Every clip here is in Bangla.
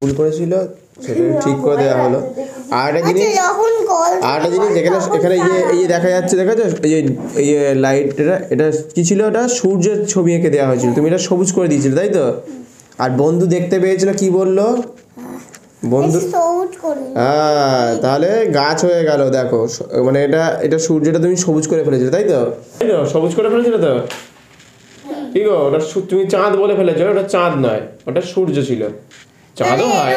ভুল করেছিল সেটা ঠিক করে দেওয়া হলো। আর একটা জিনিস যেখানে এখানে এই যে দেখা যাচ্ছে, দেখা যাচ্ছে এই যে লাইটটা, এটা কি ছিল, ওটা সূর্যের ছবি এঁকে দেওয়া হয়েছিল, তুমি এটা সবুজ করে দিয়েছিলে তাই তো? আর বন্ধু দেখতে পেয়েছিল, কি বললো বন্ধু? হ্যাঁ, তাহলে গাছ হয়ে গেল। দেখো মানে এটা সূর্যটা তুমি সবুজ করে ফেলেছিলে তাই তো? সবুজ করে ফেলেছিলে তো? ঠিক গো, ওটা তুমি চাঁদ বলে ফেলেছো, ওটা চাঁদ নয়, ওটা সূর্য ছিল। চাঁদও হয়।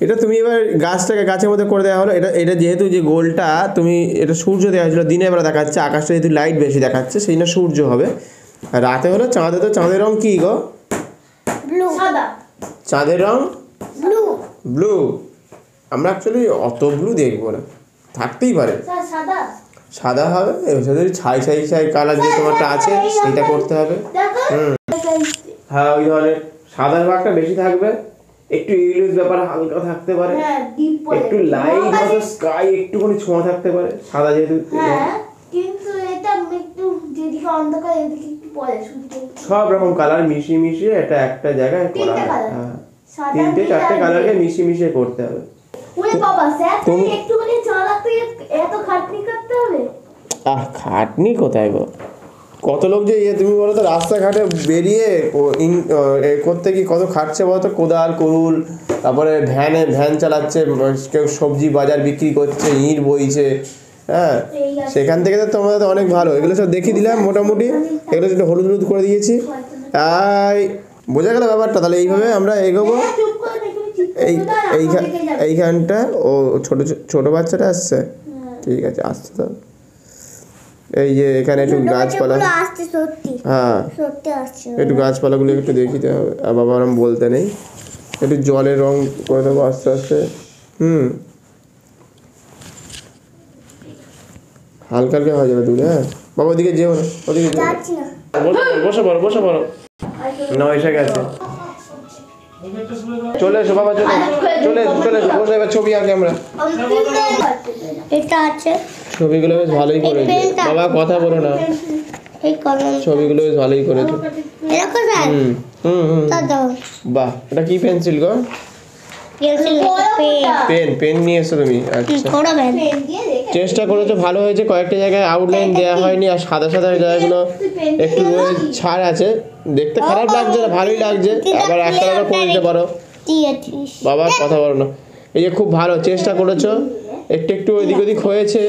এটা তুমি এবার গাছের মধ্যে করে দেওয়া হলো। এটা যেহেতু যে গোলটা তুমি এটা সূর্য দেওয়া হয়েছিল, দিনের বেলা দেখাচ্ছে, আকাশটা যেহেতু লাইট বেশি দেখাচ্ছে সেই জন্য সূর্য হবে। আর রাতে হলো চাঁদে। তো চাঁদের রং কি গো? চাঁদের রং ব্লু। আমরা অ্যাকচুয়ালি অত ব্লু দেখবো না, থাকতেই পারে সাদা হবে। যদি ছাই কালার যে তোমারটা আছে সেইটা করতে হবে। হ্যাঁ, ওই ধরনের সাদার ভাগটা বেশি থাকবে, একটু ইউলিশ ব্যাপার হালকা থাকতে পারে, একটু লাইট হয়তো স্কাই একটুখানি ছোঁয়া থাকতে পারে সাদা যেহেতু। কিন্তু এটা একটু যেদিকে অন্ধকার এদিকে একটু পড়ে সব রকম কালার মিশিয়ে এটা একটা জায়গায় করা হয়। হ্যাঁ, 3-4টে কালারকে মিশিয়ে করতে হবে। ওরে বাবা স্যার, তুমি একটুখানি চালাতে এত খাটনি করতে হবে? খাটনি কোথায় গো? কত লোক যে তুমি বলো তো রাস্তাঘাটে বেরিয়ে করতে কি কত খাটছে বলো তো? কোদাল কুড়ুল, তারপরে ভ্যান চালাচ্ছে, কেউ সবজি বাজার বিক্রি করছে, ইট বইছে। হ্যাঁ, সেখান থেকে তো তোমাদের অনেক ভালো। এগুলো সব দেখিয়ে দিলাম মোটামুটি, এগুলো একটু হলুদ করে দিয়েছি। বোঝা গেল ব্যাপারটা? তাহলে এইভাবে আমরা এগোবো। এইখানটা ও ছোট বাচ্চাটা আসছে, ঠিক আছে আসছে। তো এই যে এখানে একটু গাছপালা, হ্যাঁ একটু গাছপালাগুলো একটু দেখিতে হবে। আর বাবা আরাম বলতে নেই, একটু জলের রং করে দেবো আস্তে আস্তে। হালকা হয়ে যাবে দূরে। হ্যাঁ বাবা, ওদিকে যেও না, ওদিকে বসে পড়ো। না এসে গেছে, চলে এসো বাবা, চলে এসো, বসে এবার ছবি আঁকি আমরা। ছবিগুলো বেশ ভালোই করেছে বাবা, কথা বলো না। ছবিগুলো বেশ ভালোই করেছে। বাহ, এটা কি পেন্সিল গো? পেন নিয়ে এসো তুমি? আচ্ছা, চেষ্টা করেছো, ভালো হয়েছে। কয়েকটা জায়গায় আউটলাইন দেওয়া হয়নি, আর সাদা জায়গাগুলো একটু ছাড়, আছে দেখতে খারাপ লাগছে না, ভালোই লাগছে। আবার একটা করে দিতে পারো বাবা, কথা বলো না। এই যে খুব ভালো চেষ্টা করেছো, একটু ওদিক হয়েছে,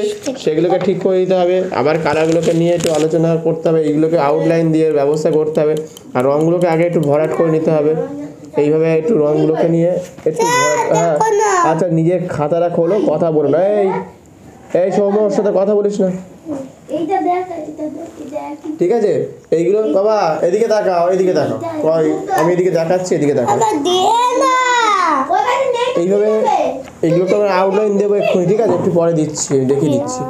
সেগুলোকে ঠিক করে দিতে হবে। আবার কালারগুলোকে নিয়ে একটু আলোচনা করতে হবে, এইগুলোকে আউটলাইন দিয়ে ব্যবস্থা করতে হবে। আর রঙগুলোকে আগে একটু ভরাট করে নিতে হবে। এইভাবে একটু রঙগুলোকে নিয়ে একটু হ্যাঁ। আচ্ছা, নিজের খাতাটা খোলো, কথা বলো না। এই সৌম্যর সাথে কথা বলিস না, ঠিক আছে? এইগুলো বাবা এদিকে তাকাও, আমি এদিকে দেখাচ্ছি, এদিকে তাকাও। এইভাবে এইগুলোকে আমরা আউটলাইন দেবো এক্ষুনি, ঠিক আছে? একটু পরে দিচ্ছি, দেখিয়ে দিচ্ছি।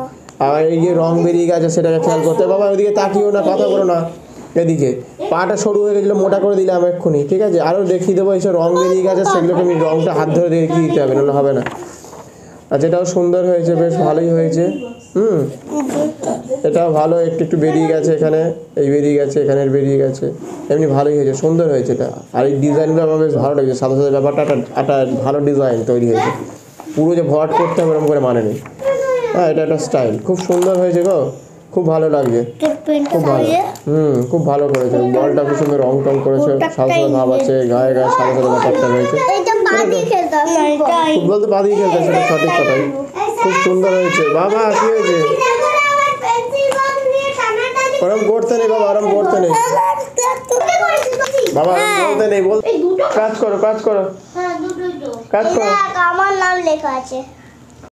আর এই যে রং বেরিয়ে গেছে সেটাকে খেয়াল করতে হবে। বাবা ওইদিকে তাকিও না, কথা বলো না। এদিকে পাটা সরু হয়ে গেছিলো, মোটা করে দিলাম এক্ষুনি, ঠিক আছে? আরও দেখিয়ে দেবো। এইসব রং বেরিয়ে গেছে, সেগুলোকে আমি রংটা হাত ধরে দেখিয়ে দিতে হবে, নাহলে হবে না। আচ্ছা, এটাও সুন্দর হয়েছে, বেশ ভালোই হয়েছে। এটাও ভালো, একটু বেরিয়ে গেছে, এখানে এই বেরিয়ে গেছে, এখানে বেরিয়ে গেছে, এমনি ভালোই হয়েছে, সুন্দর হয়েছে এটা। আর এই ডিজাইনগুলো আমার বেশ ভালো লাগছে, সাদা ব্যাপারটা একটা ভালো ডিজাইন তৈরি হয়েছে। পুরো যে ভরাট করতে হবে এরকম করে মানে নেই। হ্যাঁ, এটা একটা স্টাইল, খুব সুন্দর হয়েছে গো, খুব ভালো লাগছে, খুব ভালো। খুব ভালো করেছে, বলটা খুব সুন্দর রং টং করেছে, সাদা ভাব আছে, গায়ে সাদা ব্যাপারটা রয়েছে। ফুটবল তো পা দিয়ে খেলতে, সেটা সঠিক কথাই। খুব সুন্দর হয়েছে বাবা। কি হয়েছে? ওরম করতে নেই বাবা, ওরম করতে নেই বাবা, বলতে নেই। কাজ করো, আমার নাম লেখা আছে।